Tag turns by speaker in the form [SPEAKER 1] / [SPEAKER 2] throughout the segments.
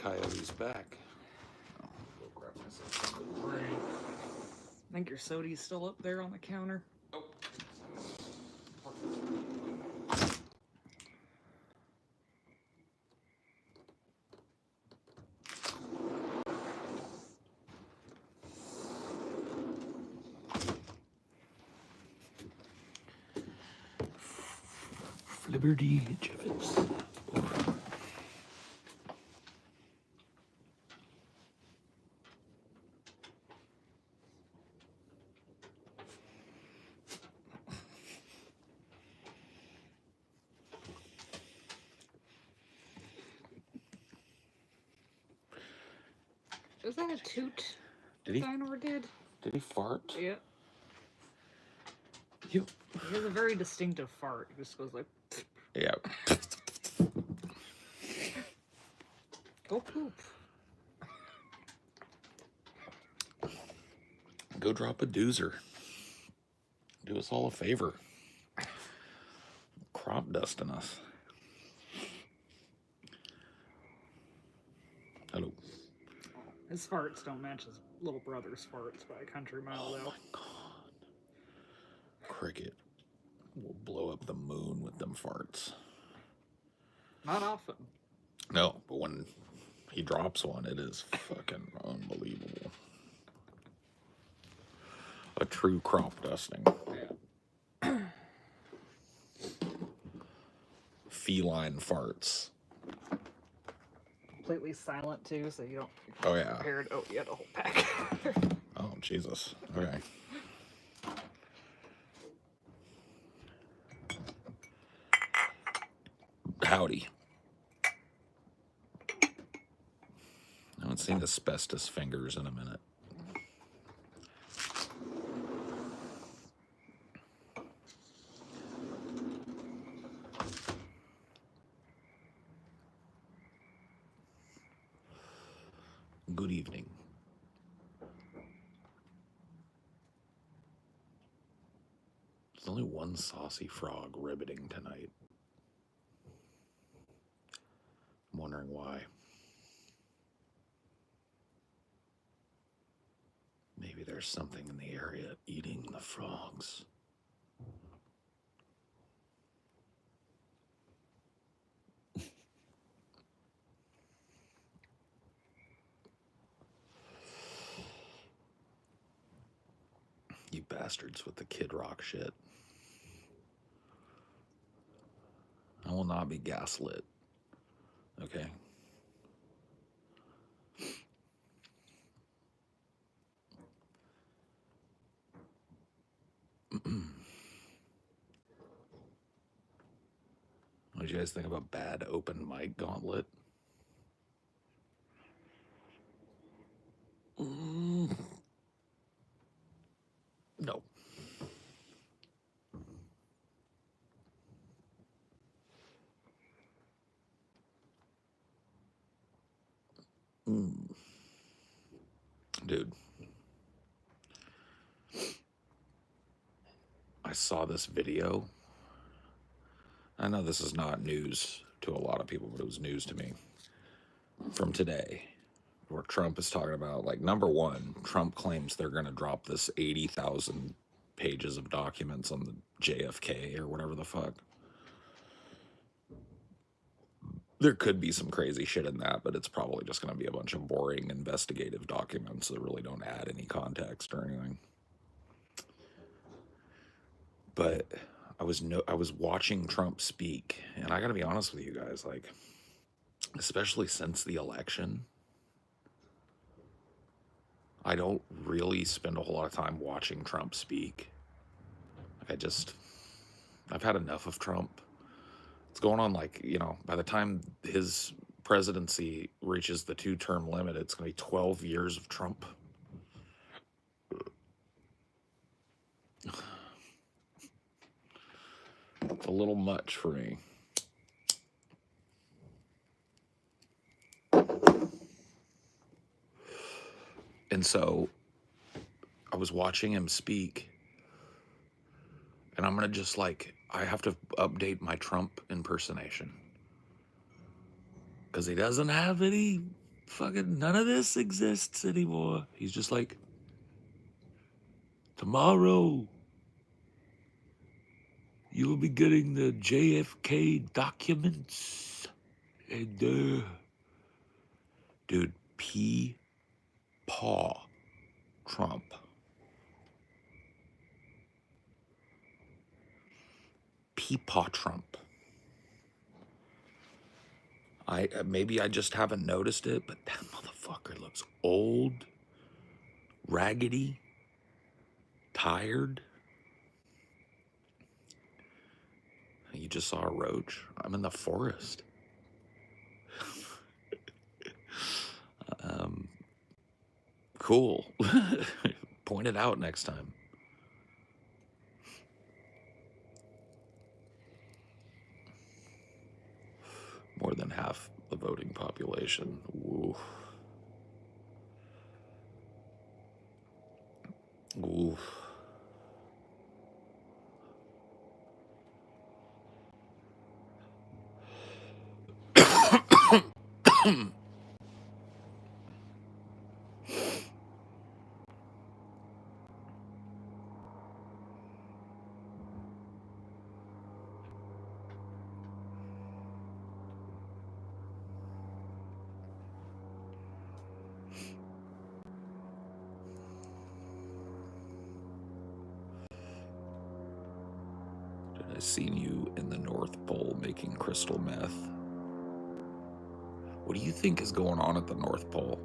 [SPEAKER 1] Coyote's back.
[SPEAKER 2] Go grab myself something to drink.
[SPEAKER 3] I think your soda's still up there on the counter.
[SPEAKER 2] Oh.
[SPEAKER 1] Liberty Jiffits.
[SPEAKER 3] Was that a toot?
[SPEAKER 1] Did he?
[SPEAKER 3] Dino did?
[SPEAKER 1] Did he fart?
[SPEAKER 3] Yeah.
[SPEAKER 1] Yep.
[SPEAKER 3] He has a very distinctive fart. It just goes like.
[SPEAKER 1] Yeah.
[SPEAKER 3] Go poop.
[SPEAKER 1] Go drop a doozer. Do us all a favor. Crop dusting us. Hello.
[SPEAKER 3] His farts don't match his little brother's farts by a country mile, though.
[SPEAKER 1] Oh my god. Cricket will blow up the moon with them farts.
[SPEAKER 3] Not often.
[SPEAKER 1] No, but when he drops one, it is fucking unbelievable. A true crop dusting.
[SPEAKER 3] Yeah.
[SPEAKER 1] Feline farts.
[SPEAKER 3] Completely silent, too, so you don't.
[SPEAKER 1] Oh, yeah.
[SPEAKER 3] Prepared. Oh, you had a whole pack.
[SPEAKER 1] Oh, Jesus. Okay. Howdy. I haven't seen asbestos fingers in a minute. Good evening. There's only one saucy frog ribbiting tonight. I'm wondering why. Maybe there's something in the area eating the frogs. You bastards with the Kid Rock shit. I will not be gaslit. Okay? What did you guys think about Bad Open Mic Gauntlet? No. Dude. I saw this video. I know this is not news to a lot of people, but it was news to me. From today, where Trump is talking about, like, number one, Trump claims they're going to drop this 80,000 pages of documents on the JFK or whatever the fuck. There could be some crazy shit in that, but it's probably just going to be a bunch of boring investigative documents that really don't add any context or anything. But I was watching Trump speak, and I got to be honest with you guys, like, especially since the election, I don't really spend a whole lot of time watching Trump speak. Like, I've had enough of Trump. It's going on, like, you know, by the time his presidency reaches the 2-term limit, it's going to be 12 years of Trump. It's a little much for me. And so I was watching him speak, and I'm going to just, like, I have to update my Trump impersonation. Because he doesn't have any fucking none of this exists anymore. He's just like, tomorrow you will be getting the JFK documents. And, dude, Paw Trump. Paw Trump. Maybe I just haven't noticed it, but that motherfucker looks old, raggedy, tired. You just saw a roach. I'm in the forest. Cool. Point it out next time. More than half the voting population. Ooh. Ooh. I seen you in the North Pole making crystal meth. What do you think is going on at the North Pole?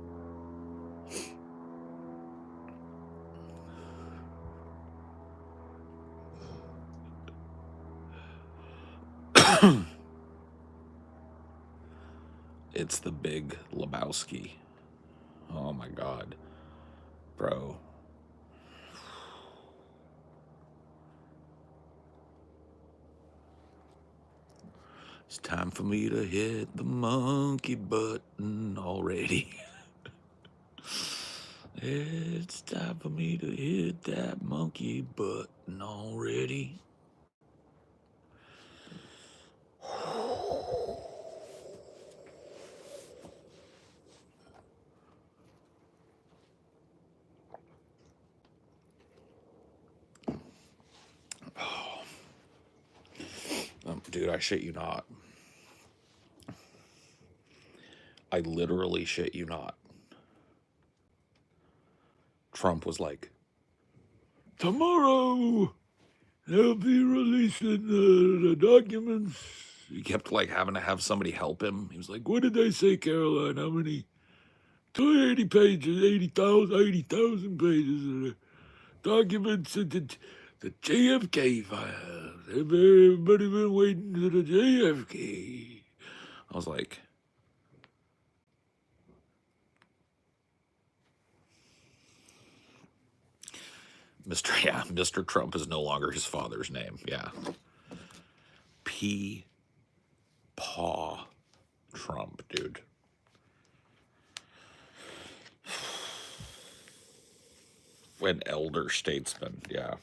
[SPEAKER 1] It's the Big Lebowski. Oh my God, bro. It's time for me to hit the monkey button already. It's time for me to hit that monkey button already. Dude, I shit you not. I literally shit you not. Trump was like, tomorrow they'll be releasing the documents. He kept like having to have somebody help him. He was like, what did they say, Caroline? How many? 280 pages, 80,000 pages of the documents of the JFK files. Everybody been waiting for the JFK. I was like, Mr. Trump is no longer his father's name. Yeah. Paw Trump, dude. An elder statesman, yeah.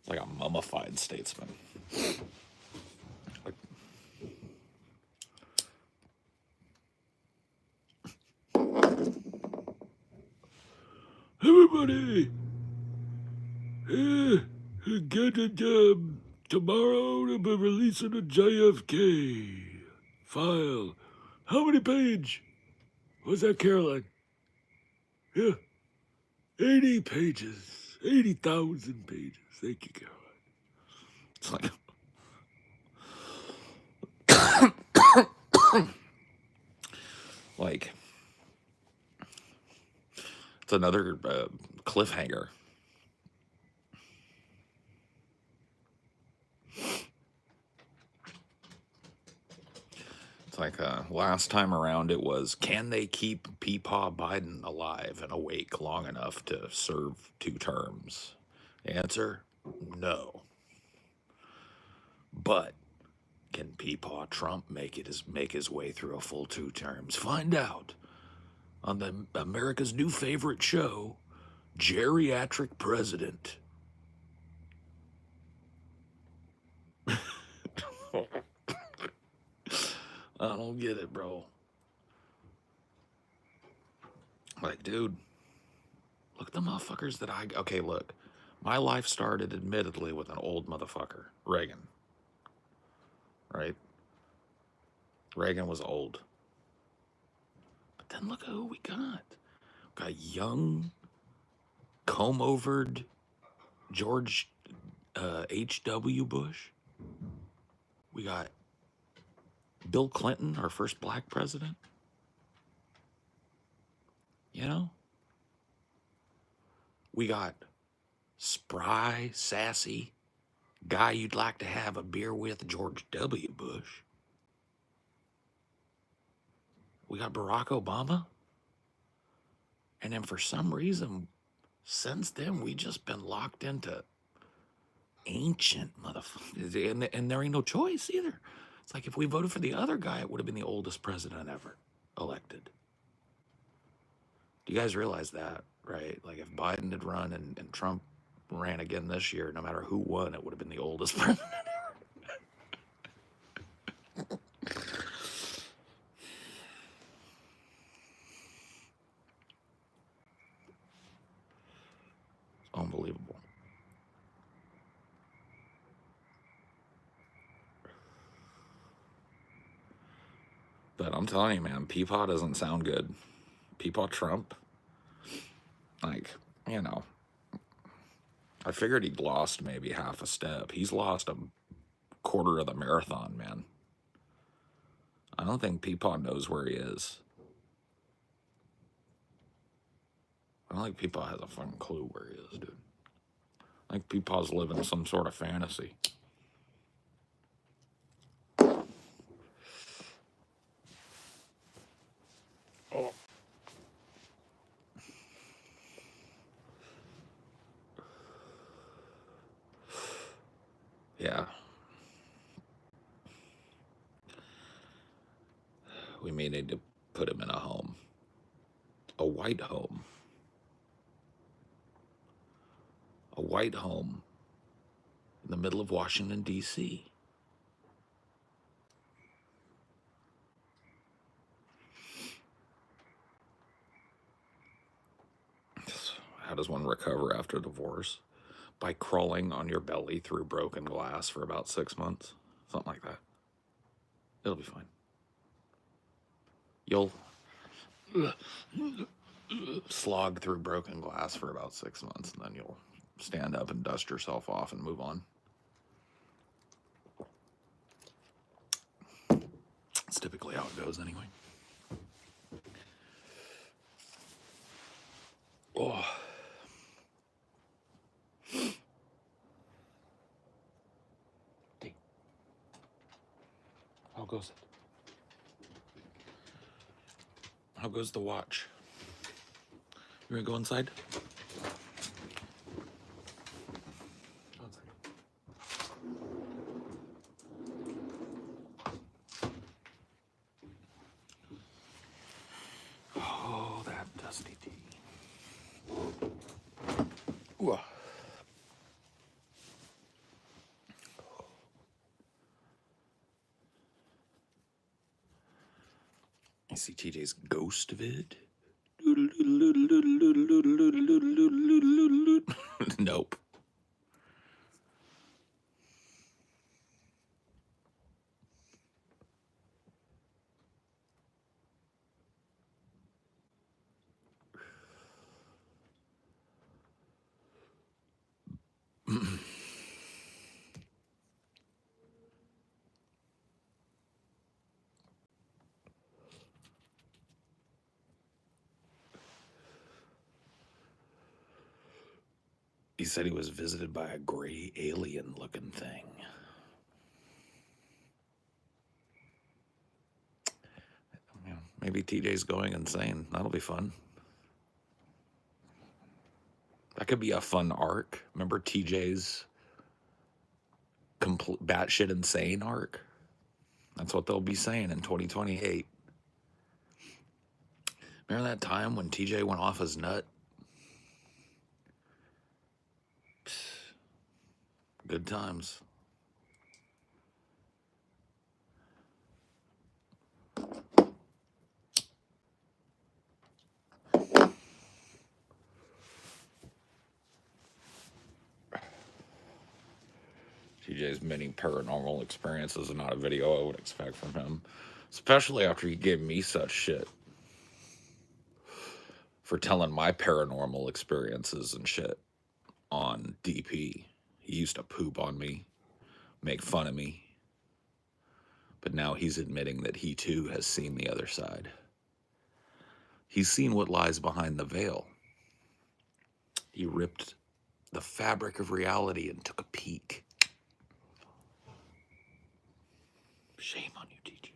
[SPEAKER 1] Like a mummified statesman. Everybody, get a job. Tomorrow they'll be releasing a JFK file. How many page? Was that, Caroline? Yeah. 80 pages. 80,000 pages. Thank you, Caroline. It's like... like... It's another cliffhanger. It's like last time around it was, can they keep Peepaw Biden alive and awake long enough to serve 2 terms? Answer, no. But can Peepaw Trump make his way through a full 2 terms? Find out on the America's new favorite show, Geriatric President. I don't get it, bro. Like, dude, look at the motherfuckers that I... Okay, look. My life started, admittedly, with an old motherfucker. Reagan. Right? Reagan was old. But then look at who we got. We got young, comb-overed George H.W. Bush. We got Bill Clinton, our first black president. You know? We got spry, sassy guy you'd like to have a beer with, George W. Bush. We got Barack Obama. And then for some reason, since then, we just been locked into ancient motherfuckers. And there ain't no choice either. It's like if we voted for the other guy, it would have been the oldest president ever elected. Do you guys realize that, right? Like if Biden had run and Trump ran again this year, no matter who won, it would have been the oldest president ever. It's unbelievable. But I'm telling you, man, Peepaw doesn't sound good. Peepaw Trump, like, you know, I figured he'd lost maybe half a step. He's lost a quarter of the marathon, man. I don't think Peepaw knows where he is. I don't think Peepaw has a fucking clue where he is, dude. I think Peepaw's living some sort of fantasy. Oh. Yeah. We may need to put him in a home. A white home. A white home in the middle of Washington, D.C. How does one recover after divorce? By crawling on your belly through broken glass for about 6 months. Something like that. It'll be fine. You'll slog through broken glass for about 6 months, and then you'll stand up and dust yourself off and move on. It's typically how it goes anyway. Oh. How goes it? How goes the watch? You gonna go inside? Go inside. Oh, that dusty tea. Ooh. I see TJ's ghost vid. Nope. He said he was visited by a gray alien-looking thing. Maybe TJ's going insane. That'll be fun. That could be a fun arc. Remember TJ's batshit insane arc? That's what they'll be saying in 2028. Remember that time when TJ went off his nut? Good times. TJ's many paranormal experiences and not a video I would expect from him. Especially after he gave me such shit for telling my paranormal experiences and shit on DP. He used to poop on me, make fun of me. But now he's admitting that he too has seen the other side. He's seen what lies behind the veil. He ripped the fabric of reality and took a peek. Shame on you, TJ.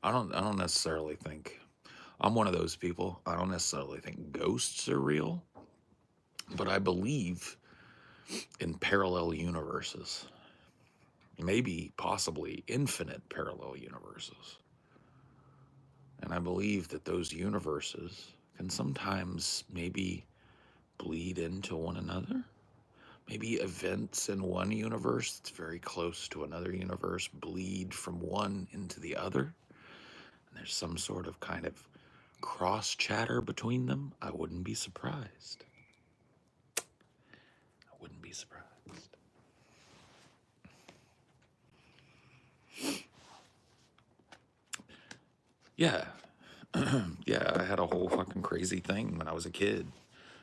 [SPEAKER 1] I don't necessarily think, I'm one of those people. I don't necessarily think ghosts are real, but I believe in parallel universes. Maybe, possibly infinite parallel universes. And I believe that those universes can sometimes maybe bleed into one another. Maybe events in one universe that's very close to another universe bleed from one into the other. And there's some sort of kind of cross chatter between them. I wouldn't be surprised. I wouldn't be surprised. Yeah. Yeah, I had a whole fucking crazy thing when I was a kid.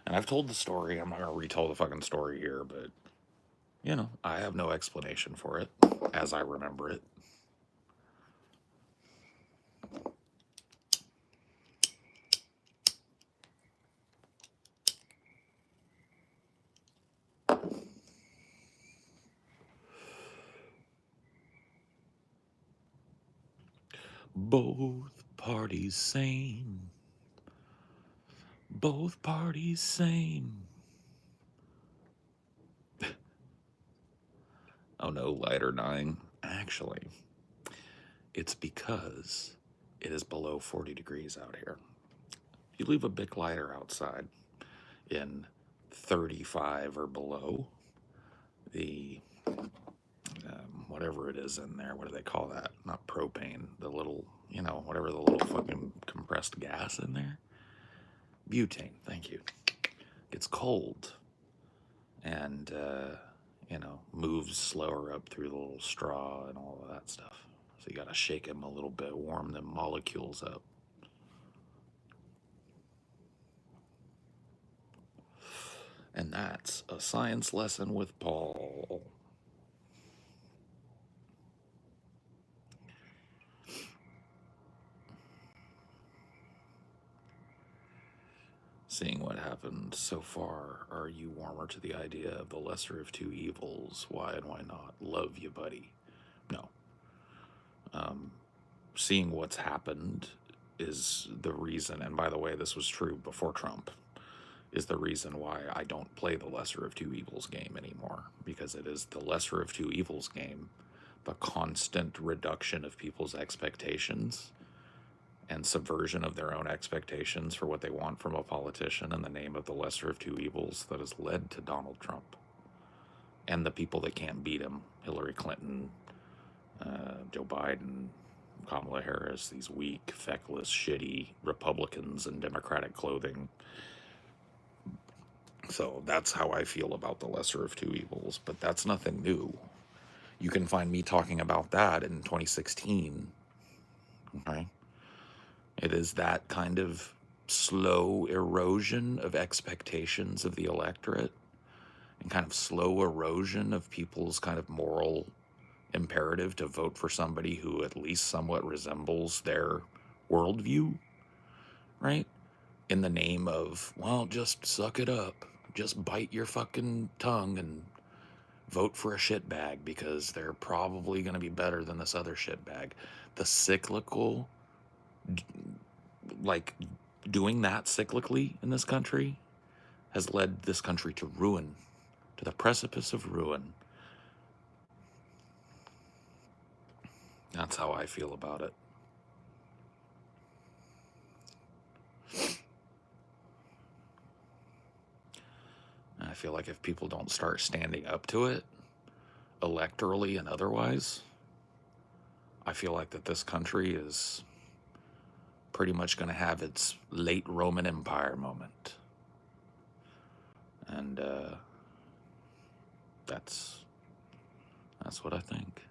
[SPEAKER 1] And I've told the story. I'm not going to retell the fucking story here, but, you know, I have no explanation for it as I remember it. Both parties same. Both parties same. Oh no, lighter 9. Actually, it's because it is below 40 degrees out here. If you leave a Bic lighter outside in 35 or below, the whatever it is in there, what do they call that? Not propane, the little, you know, whatever the little fucking compressed gas in there. Butane, thank you. Gets cold and, you know, moves slower up through the little straw and all of that stuff. So you gotta shake them a little bit, warm them molecules up. And that's a science lesson with Paul. Seeing what happened so far, are you warmer to the idea of the lesser of two evils? Why and why not? Love you, buddy. No. Seeing what's happened is the reason, and by the way, this was true before Trump, is the reason why I don't play the lesser of two evils game anymore. Because it is the lesser of two evils game, the constant reduction of people's expectations and subversion of their own expectations for what they want from a politician in the name of the lesser of two evils that has led to Donald Trump and the people that can't beat him, Hillary Clinton, Joe Biden, Kamala Harris, these weak, feckless, shitty Republicans in Democratic clothing. So that's how I feel about the lesser of two evils, but that's nothing new. You can find me talking about that in 2016, okay? It is that kind of slow erosion of expectations of the electorate and kind of slow erosion of people's kind of moral imperative to vote for somebody who at least somewhat resembles their worldview, right? In the name of, well, just suck it up. Just bite your fucking tongue and vote for a shitbag because they're probably going to be better than this other shitbag. The cyclical, like doing that cyclically in this country has led this country to ruin, to the precipice of ruin. That's how I feel about it. I feel like if people don't start standing up to it, electorally and otherwise, I feel like that this country is pretty much going to have its late Roman Empire moment. And that's what I think.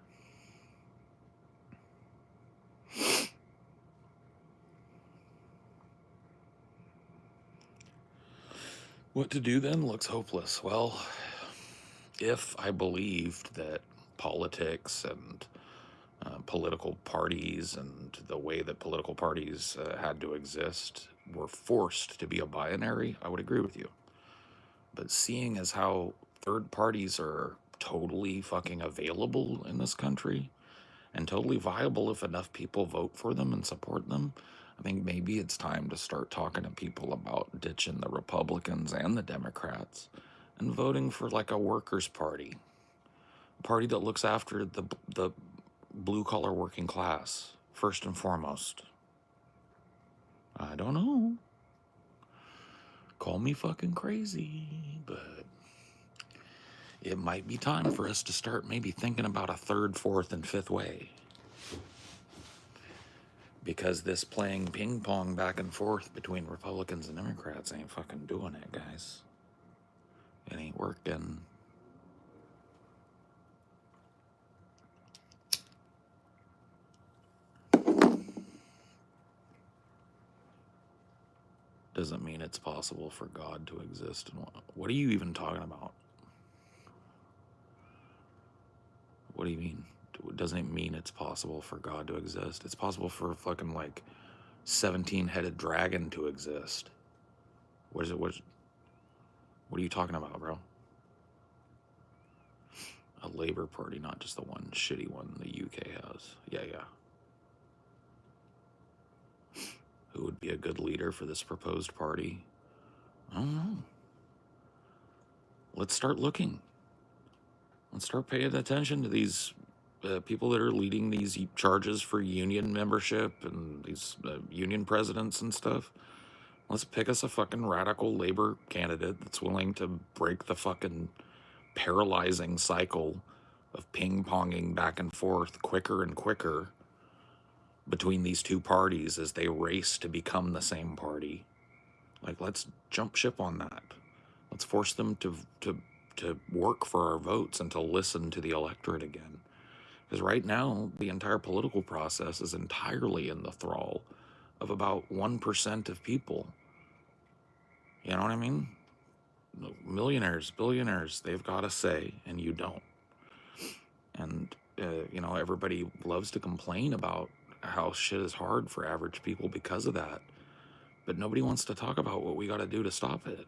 [SPEAKER 1] What to do then looks hopeless. Well, if I believed that politics and political parties and the way that political parties had to exist were forced to be a binary, I would agree with you. But seeing as how third parties are totally fucking available in this country and totally viable if enough people vote for them and support them, I think maybe it's time to start talking to people about ditching the Republicans and the Democrats and voting for like a workers' party, a party that looks after the blue-collar working class first and foremost. I don't know. Call me fucking crazy, but it might be time for us to start maybe thinking about a third, fourth, and fifth way. Because this playing ping pong back and forth between Republicans and Democrats ain't fucking doing it, guys. It ain't working. Doesn't mean it's possible for God to exist. And what are you even talking about? What do you mean? Doesn't it mean it's possible for God to exist? It's possible for a fucking like 17-headed dragon to exist. What are you talking about, bro? A Labour Party, not just the one shitty one the UK has. Yeah. Who would be a good leader for this proposed party? I don't know. Let's start looking. Let's start paying attention to these people that are leading these charges for union membership and these union presidents and stuff. Let's pick us a fucking radical labor candidate that's willing to break the fucking paralyzing cycle of ping-ponging back and forth quicker and quicker between these two parties as they race to become the same party. Like, let's jump ship on that. Let's force them to work for our votes and to listen to the electorate again. Because right now, the entire political process is entirely in the thrall of about 1% of people. You know what I mean? Millionaires, billionaires, they've got a say, and you don't. And, everybody loves to complain about how shit is hard for average people because of that. But nobody wants to talk about what we got to do to stop it.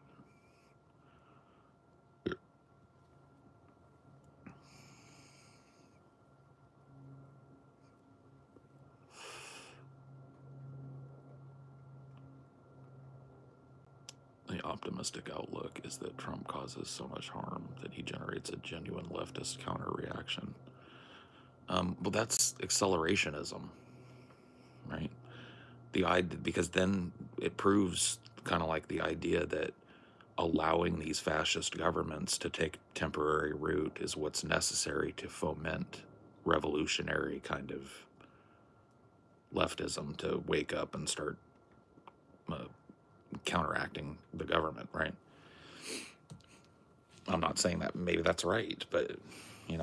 [SPEAKER 1] The optimistic outlook is that Trump causes so much harm that he generates a genuine leftist counter-reaction. Well, that's accelerationism, right? Because then it proves kind of like the idea that allowing these fascist governments to take temporary root is what's necessary to foment revolutionary kind of leftism to wake up and start counteracting the government, right? I'm not saying that maybe that's right, but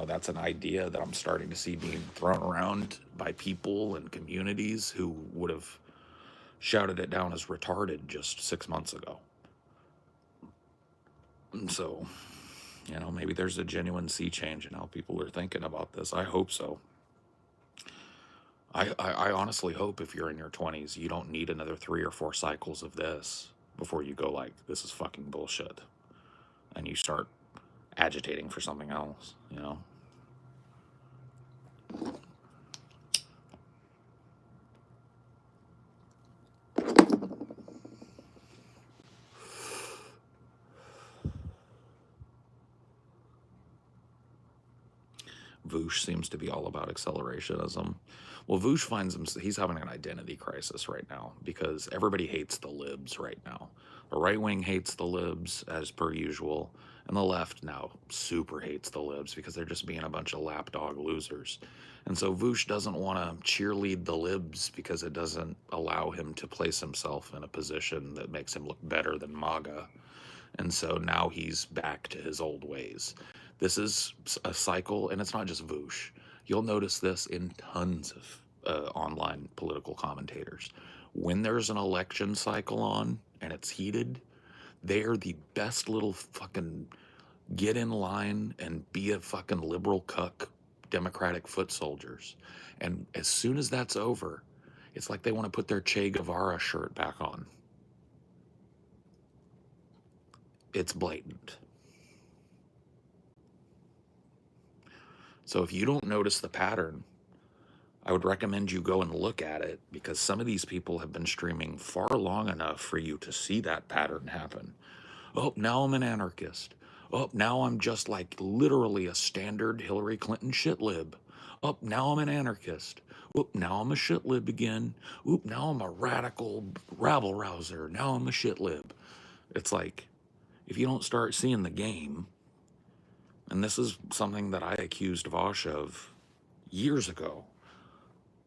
[SPEAKER 1] that's an idea that I'm starting to see being thrown around by people and communities who would have shouted it down as retarded just 6 months ago. And so, maybe there's a genuine sea change in how people are thinking about this. I hope so. I honestly hope if you're in your 20s, you don't need another 3 or 4 cycles of this before you go like, this is fucking bullshit. And you start agitating for something else, Voosh seems to be all about accelerationism. Well, Voosh finds he's having an identity crisis right now because everybody hates the libs right now. The right wing hates the libs as per usual, and the left now super hates the libs because they're just being a bunch of lapdog losers. And so Voosh doesn't want to cheerlead the libs because it doesn't allow him to place himself in a position that makes him look better than MAGA. And so now he's back to his old ways. This is a cycle, and it's not just Voosh. You'll notice this in tons of online political commentators. When there's an election cycle on and it's heated, they are the best little fucking get in line and be a fucking liberal cuck Democratic foot soldiers. And as soon as that's over, it's like they want to put their Che Guevara shirt back on. It's blatant. So if you don't notice the pattern, I would recommend you go and look at it, because some of these people have been streaming far long enough for you to see that pattern happen. Oh, now I'm an anarchist. Oh, now I'm just like literally a standard Hillary Clinton shitlib. Oh, now I'm an anarchist. Oop, now I'm a shitlib again. Oop, now I'm a radical rabble rouser. Now I'm a shitlib. It's like, if you don't start seeing the game, and this is something that I accused Vosh of years ago,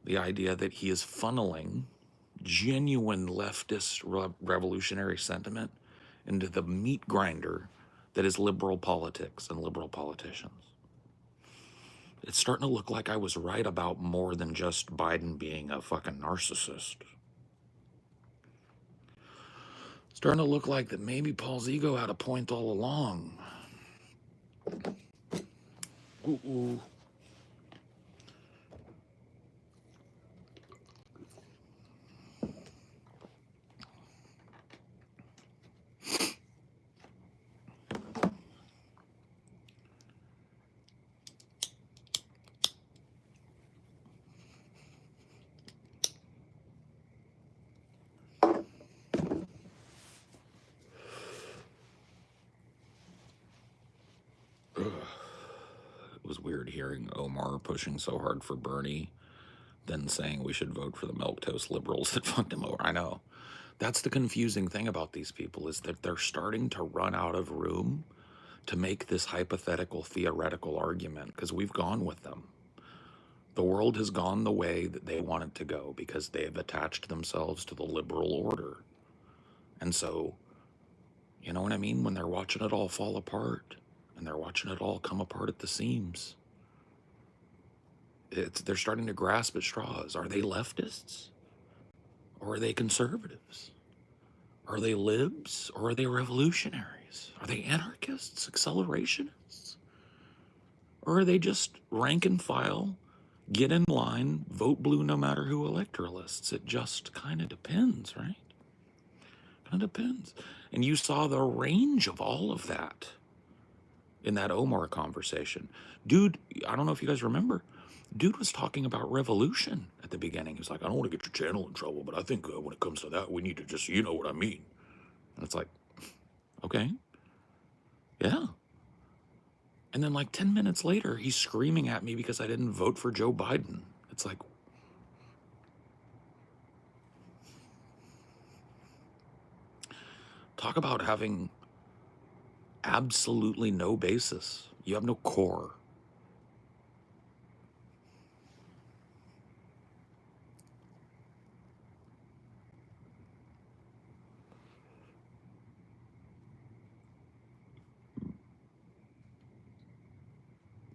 [SPEAKER 1] the idea that he is funneling genuine leftist revolutionary sentiment into the meat grinder that is liberal politics and liberal politicians. It's starting to look like I was right about more than just Biden being a fucking narcissist. It's starting to look like that maybe Paul's ego had a point all along. Ooh. It was weird hearing Omar pushing so hard for Bernie, then saying we should vote for the milquetoast liberals that fucked him over. I know. That's the confusing thing about these people, is that they're starting to run out of room to make this hypothetical, theoretical argument, because we've gone with them. The world has gone the way that they want it to go because they have attached themselves to the liberal order. And so, you know what I mean? When they're watching it all fall apart, and they're watching it all come apart at the seams, they're starting to grasp at straws. Are they leftists? Or are they conservatives? Are they libs? Or are they revolutionaries? Are they anarchists, accelerationists? Or are they just rank and file, get in line, vote blue no matter who electoralists? It just kind of depends, right? Kind of depends. And you saw the range of all of that in that Omar conversation. Dude, I don't know if you guys remember, dude was talking about revolution at the beginning. He was like, I don't want to get your channel in trouble, but I think when it comes to that, we need to just, you know what I mean. And it's like, okay, yeah. And then like 10 minutes later, he's screaming at me because I didn't vote for Joe Biden. It's like, talk about having absolutely no basis. You have no core.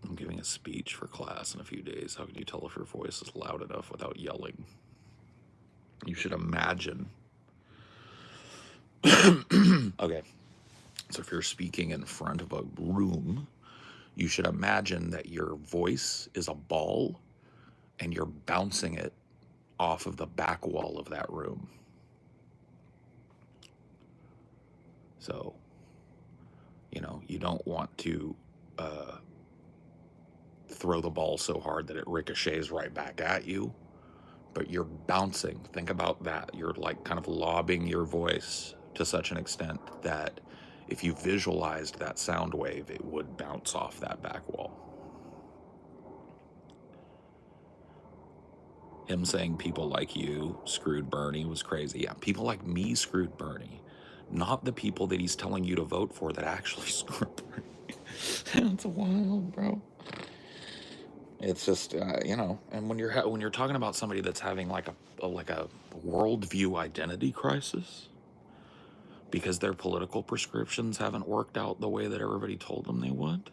[SPEAKER 1] I'm giving a speech for class in a few days. How can you tell if your voice is loud enough without yelling? You should imagine. Okay. So if you're speaking in front of a room, you should imagine that your voice is a ball and you're bouncing it off of the back wall of that room. So, you know, you don't want to throw the ball so hard that it ricochets right back at you, but you're bouncing. Think about that. You're like kind of lobbing your voice to such an extent that if you visualized that sound wave, it would bounce off that back wall. Him saying people like you screwed Bernie was crazy. Yeah, people like me screwed Bernie, not the people that he's telling you to vote for that actually screwed Bernie. It's wild, bro. It's just and when you're talking about somebody that's having like a worldview identity crisis because their political prescriptions haven't worked out the way that everybody told them they would,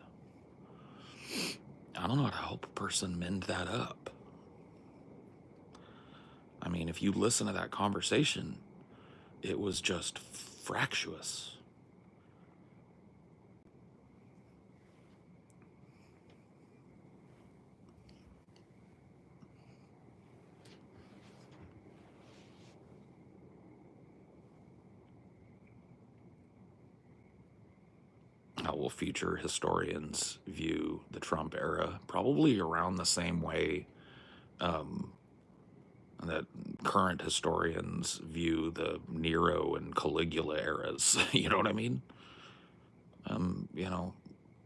[SPEAKER 1] I don't know how to help a person mend that up. I mean, if you listen to that conversation, it was just fractious. How will future historians view the Trump era? Probably around the same way that current historians view the Nero and Caligula eras. You know what I mean? You know,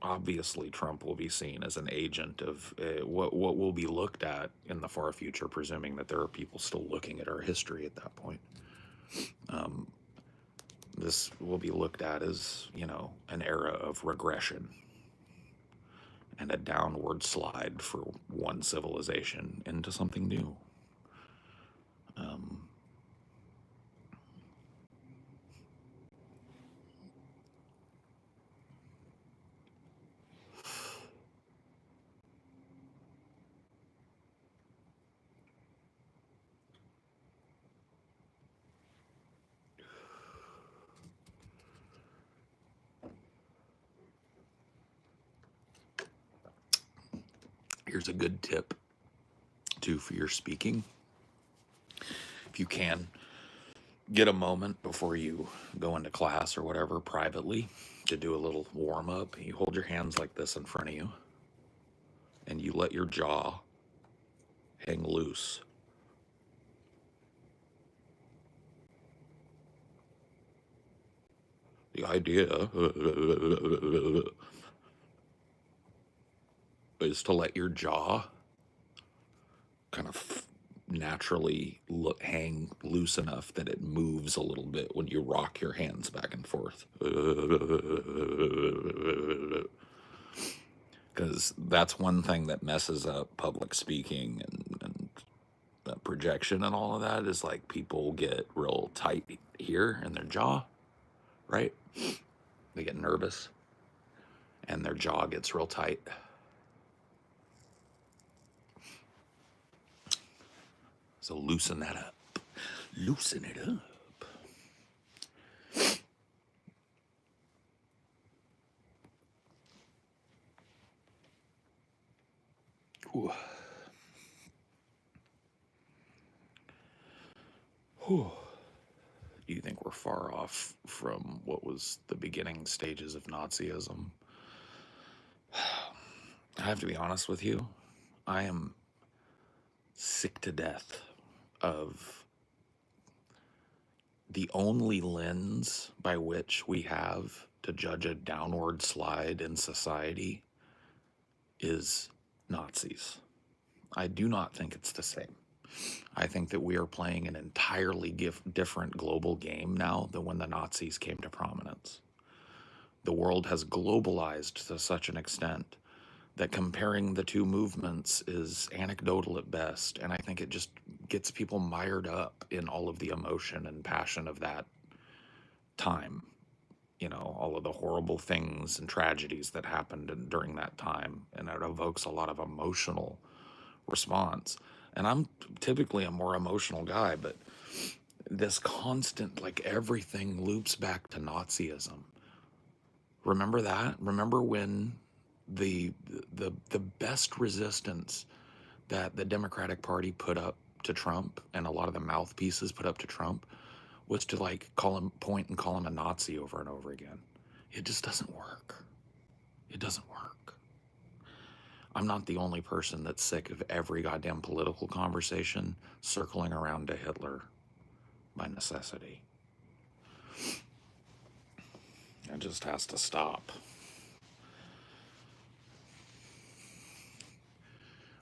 [SPEAKER 1] obviously Trump will be seen as an agent of what will be looked at in the far future, presuming that there are people still looking at our history at that point. This will be looked at as, an era of regression and a downward slide for one civilization into something new. Here's a good tip, too, for your speaking. If you can, get a moment before you go into class or whatever privately to do a little warm up. You hold your hands like this in front of you and you let your jaw hang loose. The idea is to let your jaw kind of naturally hang loose enough that it moves a little bit when you rock your hands back and forth. Because that's one thing that messes up public speaking and projection and all of that is like people get real tight here in their jaw, right? They get nervous and their jaw gets real tight. So loosen that up. Loosen it up. Whew. Whew. Do you think we're far off from what was the beginning stages of Nazism? I have to be honest with you. I am sick to death of the only lens by which we have to judge a downward slide in society is Nazis. I do not think it's the same. I think that we are playing an entirely different global game now than when the Nazis came to prominence. The world has globalized to such an extent that comparing the two movements is anecdotal at best, and I think it just gets people mired up in all of the emotion and passion of that time. All of the horrible things and tragedies that happened during that time, and it evokes a lot of emotional response. And I'm typically a more emotional guy, but this constant, like, everything loops back to Nazism. Remember that? Remember when the best resistance that the Democratic Party put up to Trump and a lot of the mouthpieces put up to Trump was to call him a Nazi over and over again. It just doesn't work. It doesn't work. I'm not the only person that's sick of every goddamn political conversation circling around to Hitler by necessity. It just has to stop.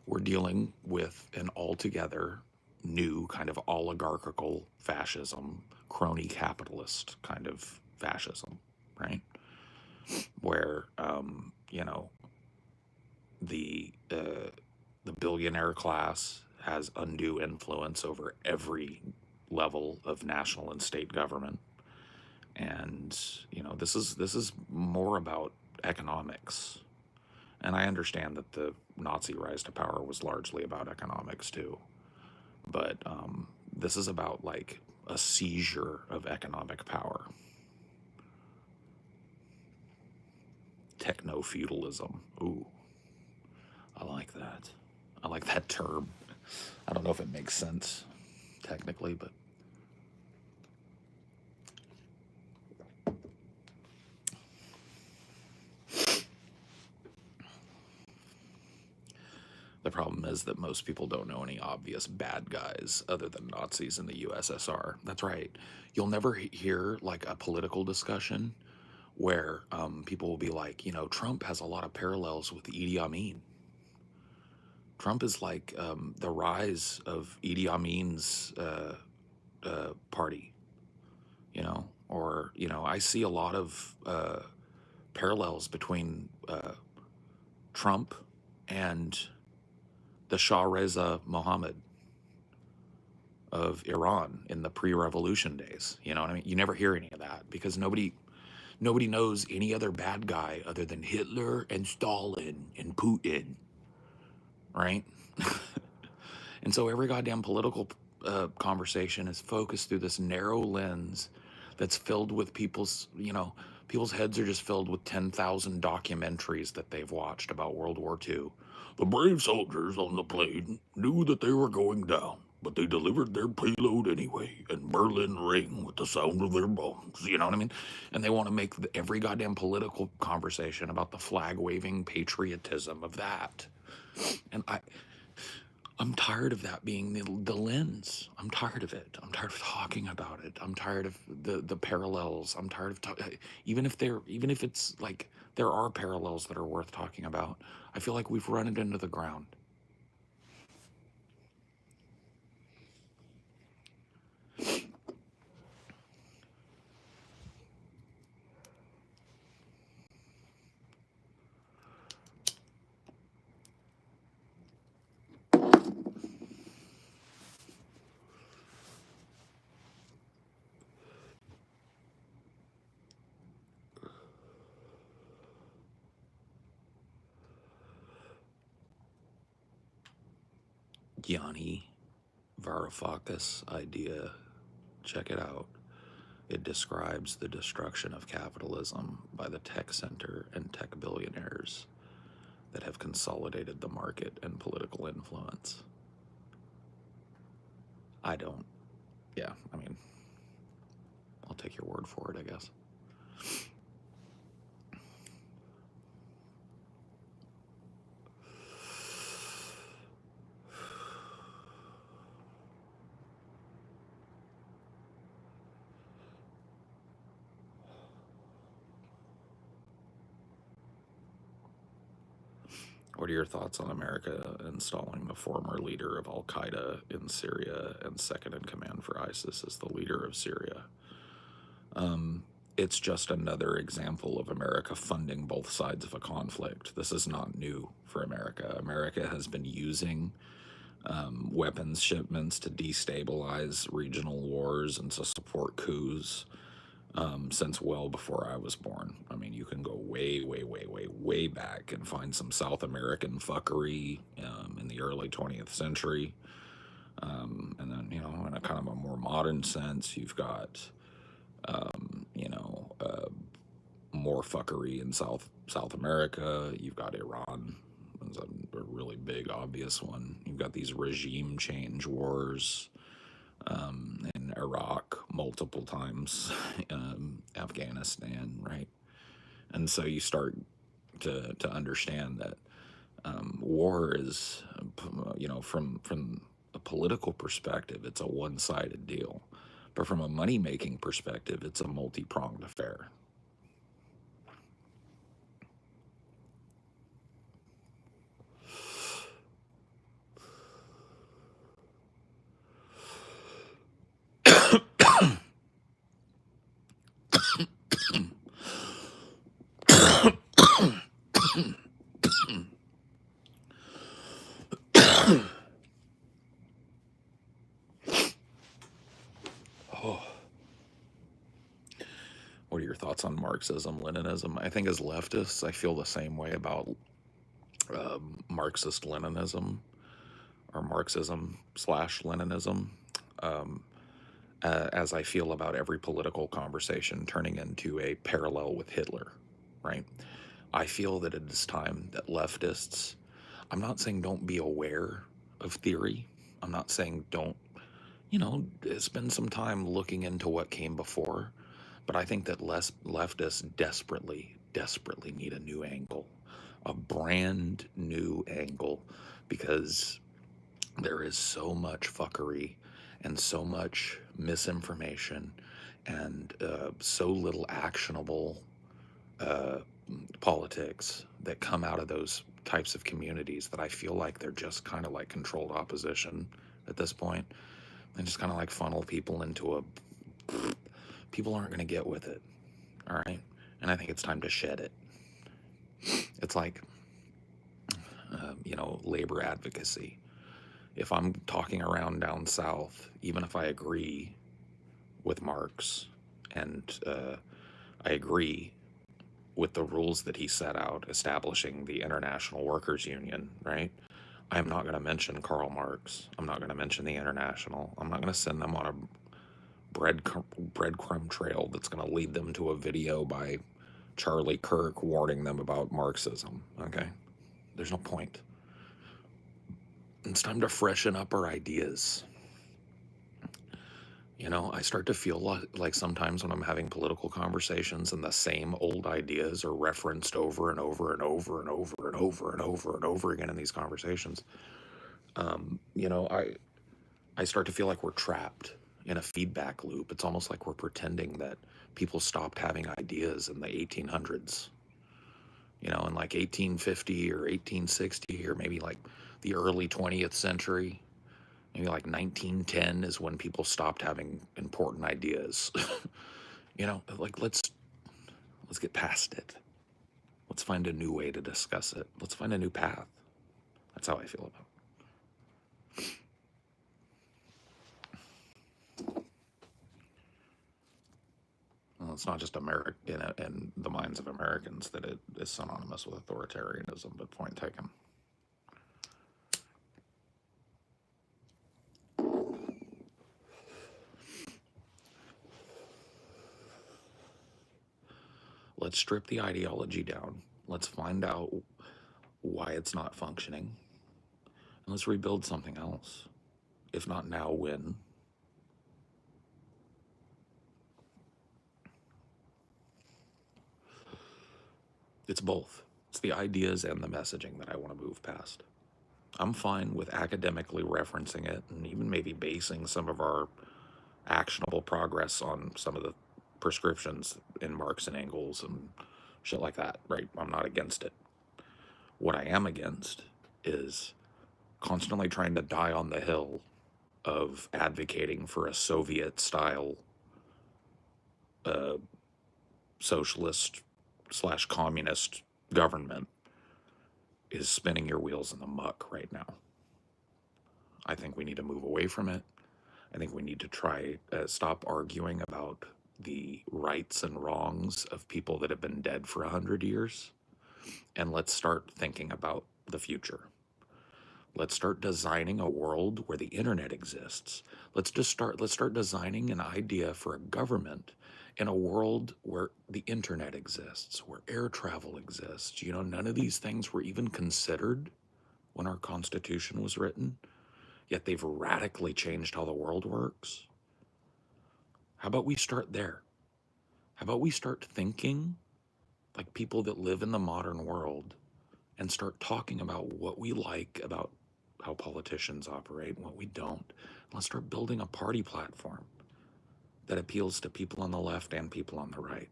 [SPEAKER 1] We're dealing with an altogether new kind of oligarchical fascism, crony capitalist kind of fascism, right? Where you know, the billionaire class has undue influence over every level of national and state government. And you know, this is more about economics. And I understand that the Nazi rise to power was largely about economics too, but this is about like a seizure of economic power. Techno feudalism. Ooh, I like that. I like that term. I don't know if it makes sense technically, but the problem is that most people don't know any obvious bad guys other than Nazis in the USSR. That's right. You'll never hear like a political discussion where people will be like, you know, Trump has a lot of parallels with Idi Amin. Trump is like the rise of Idi Amin's party, you know, or, you know, I see a lot of parallels between Trump and the Shah Reza Mohammed of Iran in the pre-revolution days. You know what I mean? You never hear any of that because nobody knows any other bad guy other than Hitler and Stalin and Putin, right? And so every goddamn political conversation is focused through this narrow lens that's filled with people's, you know, people's heads are just filled with 10,000 documentaries that they've watched about World War II. The brave soldiers on the plane knew that they were going down, but they delivered their payload anyway, and Berlin rang with the sound of their bombs. You know what I mean? And they want to make every goddamn political conversation about the flag-waving patriotism of that. And I'm tired of that being the lens. I'm tired of it. I'm tired of talking about it. I'm tired of the parallels. I'm tired of even if it's like there are parallels that are worth talking about. I feel like we've run it into the ground. Gianni Varoufakis idea, check it out. It describes the destruction of capitalism by the tech center and tech billionaires that have consolidated the market and political influence. Yeah, I mean, I'll take your word for it, I guess. What are your thoughts on America installing the former leader of Al Qaeda in Syria and second in command for ISIS as the leader of Syria? It's just another example of America funding both sides of a conflict. This is not new for America. America has been using weapons shipments to destabilize regional wars and to support coups since well before I was born. I mean, you can go way, way, way, way, way back and find some South American fuckery in the early 20th century. And then, you know, in a kind of a more modern sense, you've got, more fuckery in South America. You've got Iran, is a really big, obvious one. You've got these regime change wars in Iraq multiple times, Afghanistan, right? And so you start to understand that war is, from a political perspective, it's a one-sided deal. But from a money-making perspective, it's a multi-pronged affair. on Marxism, Leninism. I think as leftists, I feel the same way about Marxist Leninism or Marxism slash Leninism, as I feel about every political conversation turning into a parallel with Hitler, right? I feel that it is time that leftists, I'm not saying don't be aware of theory. I'm not saying don't, spend some time looking into what came before. But I think that leftists desperately, desperately need a new angle, a brand new angle, because there is so much fuckery and so much misinformation and so little actionable politics that come out of those types of communities that I feel like they're just kind of like controlled opposition at this point. They just kind of like funnel people into a, people aren't going to get with it, all right? And I think it's time to shed it. It's like, labor advocacy. If I'm talking around down south, even if I agree with Marx and I agree with the rules that he set out establishing the International Workers Union, right? I'm not going to mention Karl Marx. I'm not going to mention the International. I'm not going to send them on a breadcrumb trail that's going to lead them to a video by Charlie Kirk warning them about Marxism, okay? There's no point. It's time to freshen up our ideas. I start to feel like sometimes when I'm having political conversations and the same old ideas are referenced over and over and over and over and over and over and over again in these conversations, I start to feel like we're trapped in a feedback loop. It's almost like we're pretending that people stopped having ideas in the 1800s, in like 1850 or 1860, or maybe like the early 20th century. Maybe like 1910 is when people stopped having important ideas. Like let's get past it. Let's find a new way to discuss it. Let's find a new path. That's how I feel about it. Well, it's not just in the minds of Americans that it is synonymous with authoritarianism, but point taken. Let's strip the ideology down. Let's find out why it's not functioning. And let's rebuild something else. If not now, when? It's both. It's the ideas and the messaging that I want to move past. I'm fine with academically referencing it and even maybe basing some of our actionable progress on some of the prescriptions in Marx and Engels and shit like that, right? I'm not against it. What I am against is constantly trying to die on the hill of advocating for a Soviet-style socialist / communist government is spinning your wheels in the muck right now. I think we need to move away from it. I think we need to try stop arguing about the rights and wrongs of people that have been dead for 100 years, and let's start thinking about the future. Let's start designing a world where the internet exists. Let's start designing an idea for a government in a world where the internet exists, where air travel exists. None of these things were even considered when our Constitution was written, yet they've radically changed how the world works. How about we start there? How about we start thinking like people that live in the modern world and start talking about what we like about how politicians operate and what we don't. Let's start building a party platform that appeals to people on the left and people on the right,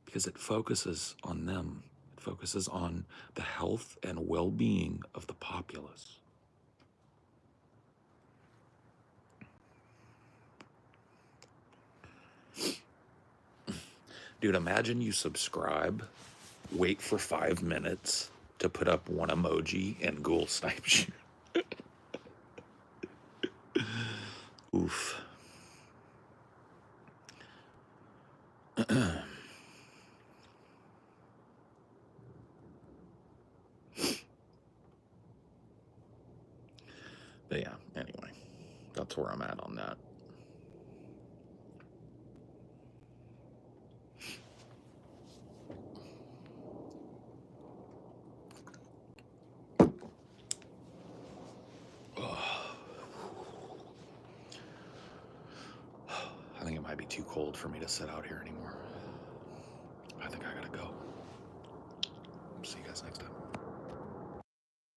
[SPEAKER 1] because it focuses on them. It focuses on the health and well-being of the populace. Dude, imagine you subscribe, wait for 5 minutes to put up one emoji and ghoul snipes you. Oof. But yeah, anyway, that's where I'm at on that. I think it might be too cold for me to sit out here anymore.